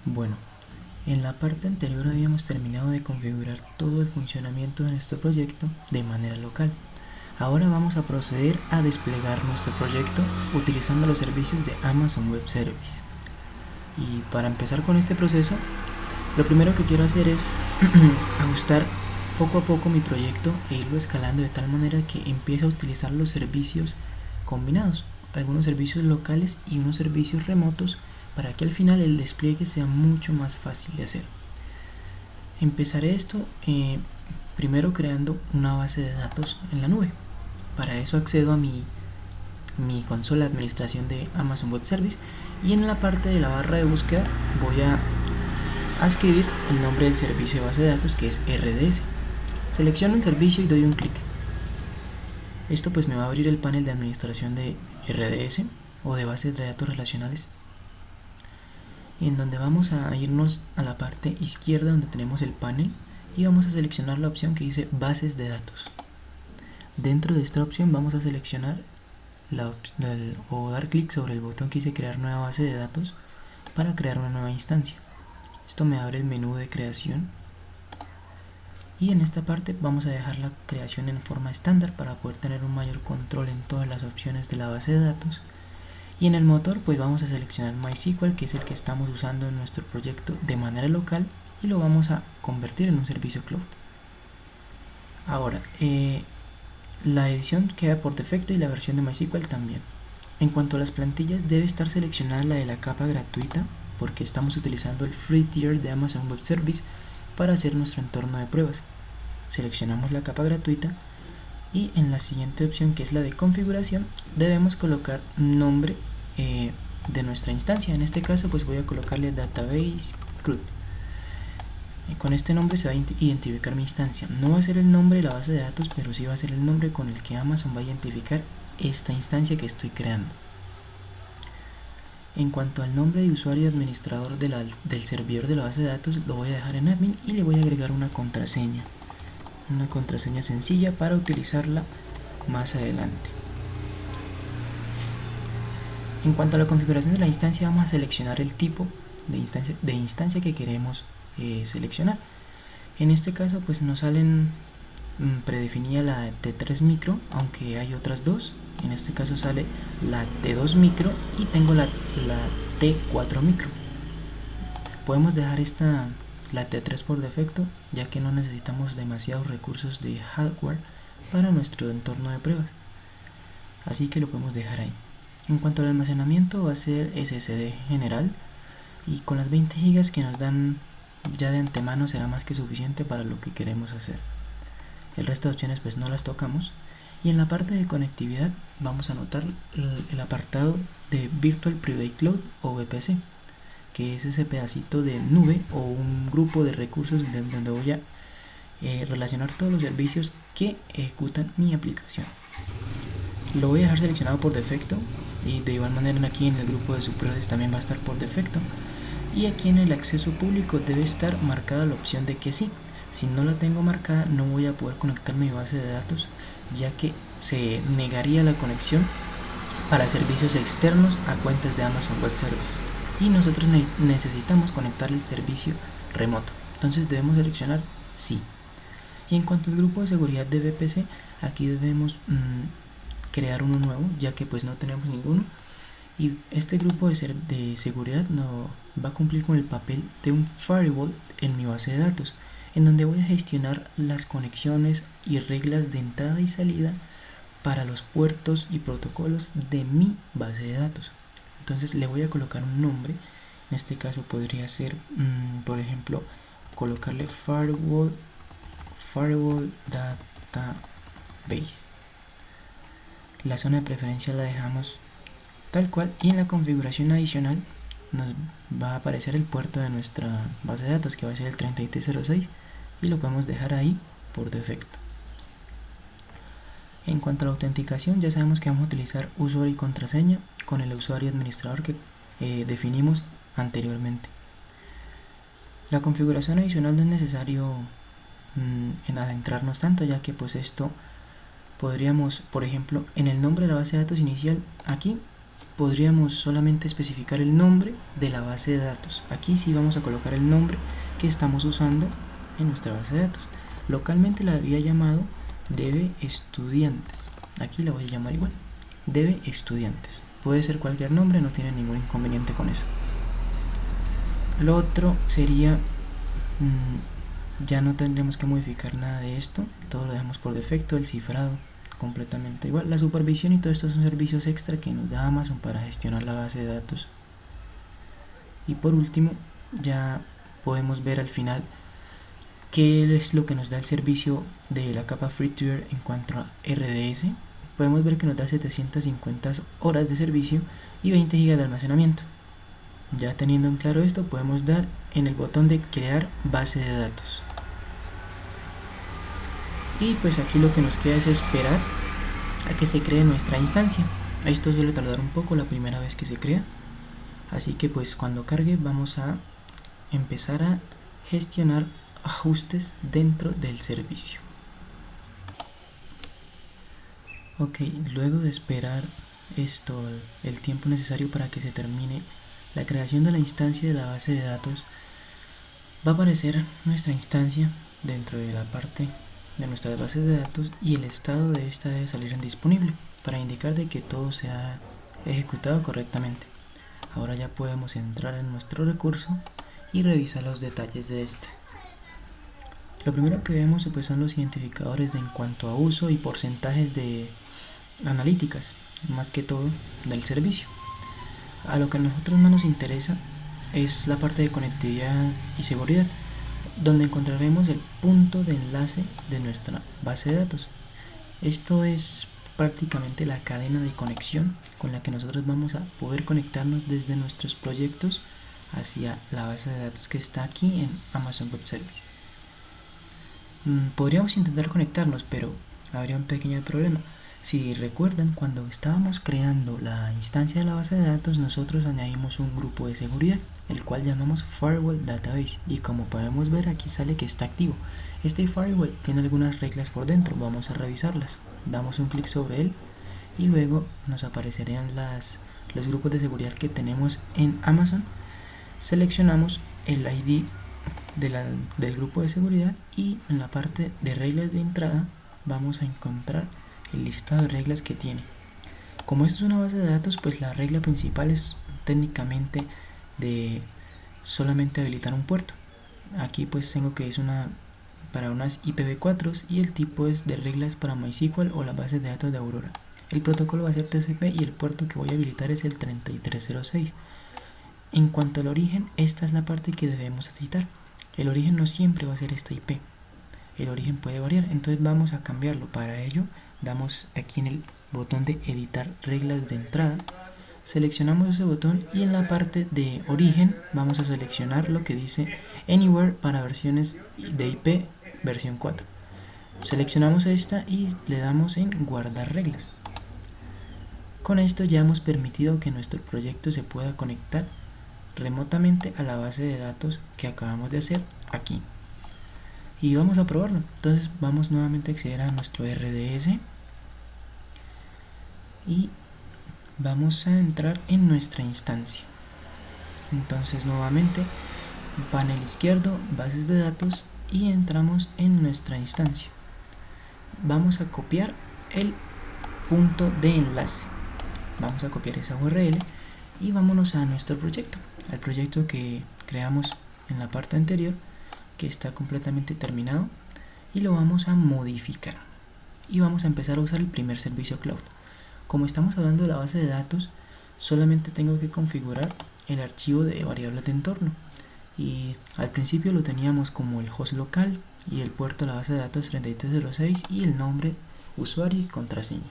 Bueno, en la parte anterior habíamos terminado de configurar todo el funcionamiento de nuestro proyecto de manera local. Ahora vamos a proceder a desplegar nuestro proyecto utilizando los servicios de Amazon Web Service. Y para empezar con este proceso, lo primero que quiero hacer es ajustar poco a poco mi proyecto e irlo escalando de tal manera que empiece a utilizar los servicios combinados, algunos servicios locales y unos servicios remotos, para que al final el despliegue sea mucho más fácil de hacer. Empezaré esto primero creando una base de datos en la nube. Para eso accedo a mi consola de administración de Amazon Web Service y en la parte de la barra de búsqueda voy a escribir el nombre del servicio de base de datos, que es RDS. Selecciono el servicio y doy un clic. Esto pues me va a abrir el panel de administración de RDS o de bases de datos relacionales, en donde vamos a irnos a la parte izquierda donde tenemos el panel y vamos a seleccionar la opción que dice bases de datos. Dentro de esta opción vamos a seleccionar o dar clic sobre el botón que dice crear nueva base de datos para crear una nueva instancia. Esto me abre el menú de creación y en esta parte vamos a dejar la creación en forma estándar para poder tener un mayor control en todas las opciones de la base de datos. Y en el motor pues vamos a seleccionar MySQL, que es el que estamos usando en nuestro proyecto de manera local, y lo vamos a convertir en un servicio cloud. Ahora, la edición queda por defecto y la versión de MySQL también. En cuanto a las plantillas, debe estar seleccionada la de la capa gratuita, porque estamos utilizando el Free Tier de Amazon Web Service para hacer nuestro entorno de pruebas. Seleccionamos la capa gratuita y en la siguiente opción, que es la de configuración, debemos colocar nombre de nuestra instancia. En este caso pues voy a colocarle Database CRUD. Con este nombre se va a identificar mi instancia. No va a ser el nombre de la base de datos, pero sí va a ser el nombre con el que Amazon va a identificar esta instancia que estoy creando. En cuanto al nombre de usuario y administrador del servidor de la base de datos, lo voy a dejar en admin y le voy a agregar una contraseña sencilla para utilizarla más adelante. En cuanto a la configuración de la instancia, vamos a seleccionar el tipo de instancia que queremos seleccionar. En este caso pues nos salen predefinida la T3 micro, aunque hay otras dos. En este caso sale la T2 micro y tengo la T4 micro. Podemos dejar la T3 por defecto, ya que no necesitamos demasiados recursos de hardware para nuestro entorno de pruebas, así que lo podemos dejar ahí. En cuanto al almacenamiento, va a ser SSD general y con las 20 GB que nos dan ya de antemano será más que suficiente para lo que queremos hacer. El resto de opciones pues no las tocamos. Y en la parte de conectividad vamos a anotar el apartado de Virtual Private Cloud o VPC, que es ese pedacito de nube o un grupo de recursos donde voy a relacionar todos los servicios que ejecutan mi aplicación. Lo voy a dejar seleccionado por defecto y de igual manera aquí en el grupo de subredes también va a estar por defecto, y aquí en el acceso público debe estar marcada la opción de que sí. Si no la tengo marcada no voy a poder conectarme a mi base de datos, ya que se negaría la conexión para servicios externos a cuentas de Amazon Web Service y nosotros necesitamos conectar el servicio remoto, entonces debemos seleccionar sí. Y en cuanto al grupo de seguridad de VPC, aquí debemos crear uno nuevo, ya que pues no tenemos ninguno, y este grupo de seguridad no va a cumplir con el papel de un firewall en mi base de datos, en donde voy a gestionar las conexiones y reglas de entrada y salida para los puertos y protocolos de mi base de datos. Entonces le voy a colocar un nombre. En este caso podría ser, por ejemplo, colocarle firewall database. La zona de preferencia la dejamos tal cual, y en la configuración adicional nos va a aparecer el puerto de nuestra base de datos, que va a ser el 3306, y lo podemos dejar ahí por defecto. En cuanto a la autenticación, ya sabemos que vamos a utilizar usuario y contraseña con el usuario administrador que definimos anteriormente. La configuración adicional no es necesario en adentrarnos tanto, ya que pues esto podríamos, por ejemplo, en el nombre de la base de datos inicial, aquí podríamos solamente especificar el nombre de la base de datos. Aquí sí vamos a colocar el nombre que estamos usando en nuestra base de datos. Localmente la había llamado db estudiantes. Aquí la voy a llamar igual, db estudiantes. Puede ser cualquier nombre, no tiene ningún inconveniente con eso. Lo otro sería, ya no tendremos que modificar nada de esto, todo lo dejamos por defecto, el cifrado completamente igual. La supervisión y todo esto son servicios extra que nos da Amazon para gestionar la base de datos. Y por último, ya podemos ver al final qué es lo que nos da el servicio de la capa FreeTier en cuanto a RDS. Podemos ver que nos da 750 horas de servicio y 20 GB de almacenamiento. Ya teniendo en claro esto, podemos dar en el botón de crear base de datos. Y pues aquí lo que nos queda es esperar a que se cree nuestra instancia. Esto suele tardar un poco la primera vez que se crea, así que pues cuando cargue vamos a empezar a gestionar ajustes dentro del servicio. Ok, luego de esperar el tiempo necesario para que se termine la creación de la instancia de la base de datos, va a aparecer nuestra instancia dentro de la parte de nuestras bases de datos y el estado de esta debe salir en disponible para indicar de que todo se ha ejecutado correctamente. Ahora ya podemos entrar en nuestro recurso y revisar los detalles de este. Lo primero que vemos pues son los identificadores en cuanto a uso y porcentajes de analíticas, más que todo del servicio. A lo que a nosotros más nos interesa es la parte de conectividad y seguridad, donde encontraremos el punto de enlace de nuestra base de datos. Esto es prácticamente la cadena de conexión con la que nosotros vamos a poder conectarnos desde nuestros proyectos hacia la base de datos que está aquí en Amazon Web Service. Podríamos intentar conectarnos, pero habría un pequeño problema. Si recuerdan, cuando estábamos creando la instancia de la base de datos, nosotros añadimos un grupo de seguridad, el cual llamamos Firewall Database, y como podemos ver aquí sale que está activo. Este firewall tiene algunas reglas por dentro, vamos a revisarlas. Damos un clic sobre él y luego nos aparecerían los grupos de seguridad que tenemos en Amazon. Seleccionamos el ID del grupo de seguridad y en la parte de reglas de entrada vamos a encontrar el listado de reglas que tiene. Como esto es una base de datos, pues la regla principal es técnicamente de solamente habilitar un puerto. Aquí pues tengo que es para unas IPv4 y el tipo es de reglas para MySQL o la base de datos de Aurora. El protocolo va a ser TCP y el puerto que voy a habilitar es el 3306. En cuanto al origen, esta es la parte que debemos editar. El origen no siempre va a ser esta IP. El origen puede variar, entonces vamos a cambiarlo. Para ello damos aquí en el botón de editar reglas de entrada, seleccionamos ese botón y en la parte de origen vamos a seleccionar lo que dice Anywhere para versiones de IP versión 4. Seleccionamos esta y le damos en guardar reglas. Con esto ya hemos permitido que nuestro proyecto se pueda conectar remotamente a la base de datos que acabamos de hacer aquí. Y vamos a probarlo. Entonces vamos nuevamente a acceder a nuestro RDS y vamos a entrar en nuestra instancia. Entonces nuevamente panel izquierdo, bases de datos, y entramos en nuestra instancia. Vamos a copiar el punto de enlace, vamos a copiar esa URL y vámonos a nuestro proyecto, al proyecto que creamos en la parte anterior, que está completamente terminado, y lo vamos a modificar y vamos a empezar a usar el primer servicio cloud. Como estamos hablando de la base de datos, solamente tengo que configurar el archivo de variables de entorno, y al principio lo teníamos como el host local y el puerto de la base de datos 3306 y el nombre, usuario y contraseña.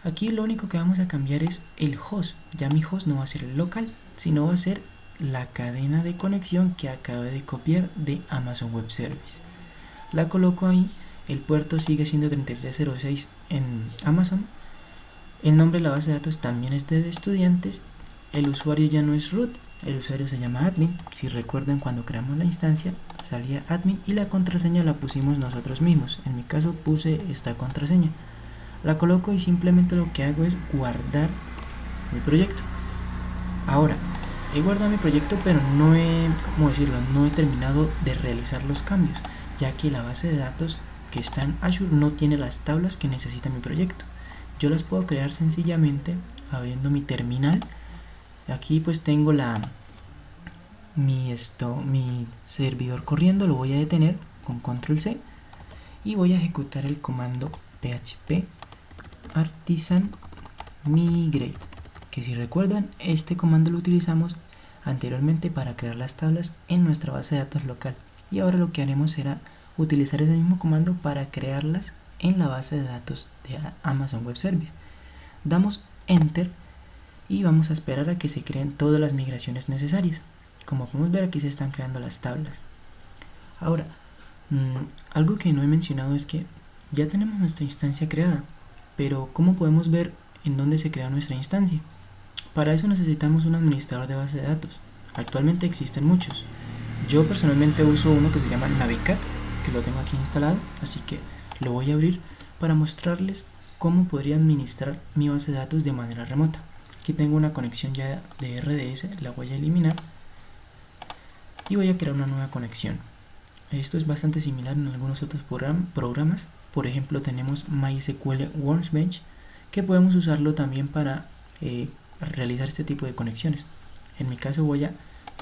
Aquí lo único que vamos a cambiar es el host. Ya mi host no va a ser el local, sino va a ser la cadena de conexión que acabé de copiar de Amazon Web Service. La coloco ahí, el puerto sigue siendo 3306 en Amazon, el nombre de la base de datos también es de estudiantes, el usuario ya no es root, el usuario se llama admin. Si recuerdan, cuando creamos la instancia salía admin y la contraseña la pusimos nosotros mismos. En mi caso puse esta contraseña, la coloco y simplemente lo que hago es guardar mi proyecto. Ahora, he guardado mi proyecto, pero no he terminado de realizar los cambios, ya que la base de datos que está en Azure no tiene las tablas que necesita mi proyecto. Yo las puedo crear sencillamente abriendo mi terminal. Aquí pues tengo mi servidor corriendo, lo voy a detener con control C y voy a ejecutar el comando php artisan migrate, que si recuerdan, este comando lo utilizamos anteriormente para crear las tablas en nuestra base de datos local, y ahora lo que haremos será utilizar ese mismo comando para crearlas en la base de datos de Amazon Web Service. Damos enter y vamos a esperar a que se creen todas las migraciones necesarias. Como podemos ver, aquí se están creando las tablas. Ahora, algo que no he mencionado es que ya tenemos nuestra instancia creada, pero ¿cómo podemos ver en dónde se crea nuestra instancia? Para eso necesitamos un administrador de base de datos. Actualmente existen muchos. Yo personalmente uso uno que se llama Navicat, que lo tengo aquí instalado, así que lo voy a abrir para mostrarles cómo podría administrar mi base de datos de manera remota. Aquí tengo una conexión ya de RDS, la voy a eliminar y voy a crear una nueva conexión. Esto es bastante similar en algunos otros programas. Por ejemplo, tenemos MySQL Workbench, que podemos usarlo también para realizar este tipo de conexiones. En mi caso voy a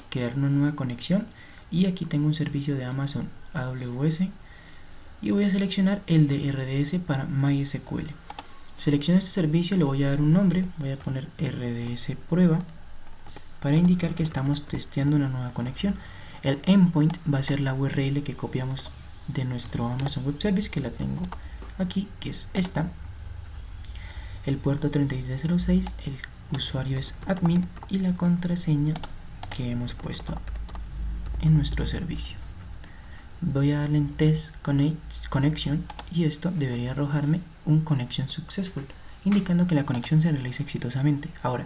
crear una nueva conexión y aquí tengo un servicio de Amazon AWS y voy a seleccionar el de RDS para MySQL. Selecciono este servicio, le voy a dar un nombre, voy a poner RDS prueba para indicar que estamos testeando una nueva conexión. El endpoint va a ser la URL que copiamos de nuestro Amazon Web Service, que la tengo aquí, que es esta. El puerto 3306, el usuario es admin y la contraseña que hemos puesto en nuestro servicio. Voy a darle en test connection y esto debería arrojarme un connection successful, indicando que la conexión se realiza exitosamente. Ahora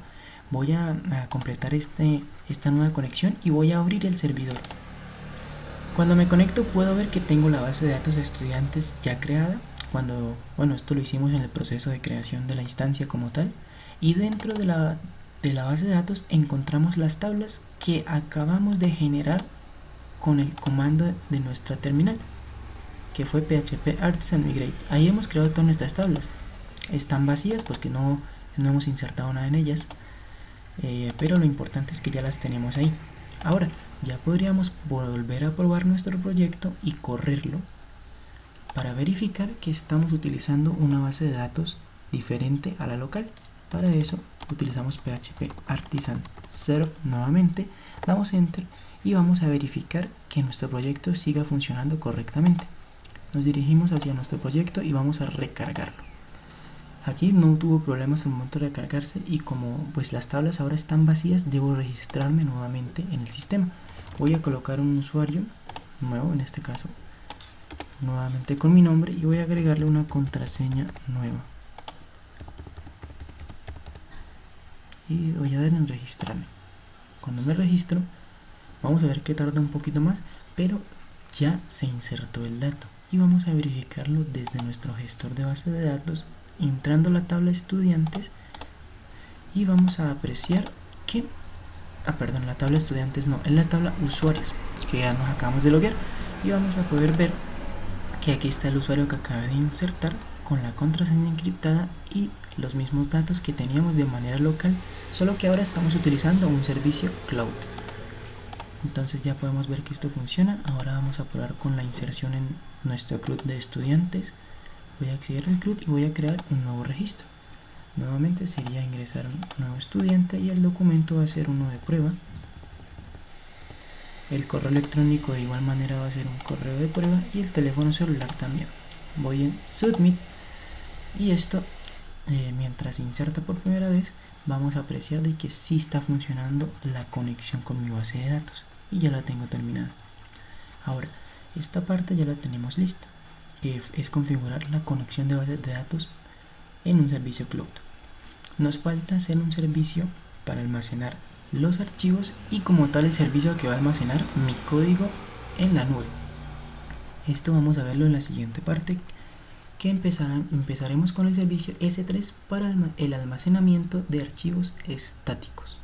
voy a completar esta nueva conexión y voy a abrir el servidor. Cuando me conecto puedo ver que tengo la base de datos de estudiantes ya creada. Esto lo hicimos en el proceso de creación de la instancia como tal, y dentro de la base de datos encontramos las tablas que acabamos de generar con el comando de nuestra terminal, que fue php artisan migrate. Ahí hemos creado todas nuestras tablas. Están vacías porque no hemos insertado nada en ellas, pero lo importante es que ya las tenemos ahí. Ahora ya podríamos volver a probar nuestro proyecto y correrlo para verificar que estamos utilizando una base de datos diferente a la local. Para eso utilizamos php artisan serve nuevamente, damos enter y vamos a verificar que nuestro proyecto siga funcionando correctamente. Nos dirigimos hacia nuestro proyecto y vamos a recargarlo. Aquí no tuvo problemas al momento de recargarse, y como pues las tablas ahora están vacías, debo registrarme nuevamente en el sistema. Voy a colocar un usuario nuevo, en este caso nuevamente con mi nombre, y voy a agregarle una contraseña nueva y voy a dar en registrarme. Cuando me registro, vamos a ver que tarda un poquito más, pero ya se insertó el dato y vamos a verificarlo desde nuestro gestor de base de datos, entrando a la tabla estudiantes, y vamos a apreciar que la tabla estudiantes no, en la tabla usuarios, que ya nos acabamos de loguear, y vamos a poder ver que aquí está el usuario que acabé de insertar con la contraseña encriptada y los mismos datos que teníamos de manera local, solo que ahora estamos utilizando un servicio cloud. Entonces ya podemos ver que esto funciona. Ahora vamos a probar con la inserción en nuestro CRUD de estudiantes. Voy a acceder al CRUD y voy a crear un nuevo registro. Nuevamente sería ingresar un nuevo estudiante y el documento va a ser uno de prueba. El correo electrónico de igual manera va a ser un correo de prueba, y el teléfono celular también. Voy en submit y esto, mientras se inserta por primera vez, vamos a apreciar de que sí está funcionando la conexión con mi base de datos y ya la tengo terminada. Ahora esta parte ya la tenemos lista, que es configurar la conexión de base de datos en un servicio cloud. Nos falta hacer un servicio para almacenar los archivos y como tal el servicio que va a almacenar mi código en la nube. Esto vamos a verlo en la siguiente parte, que empezaremos con el servicio S3 para el almacenamiento de archivos estáticos.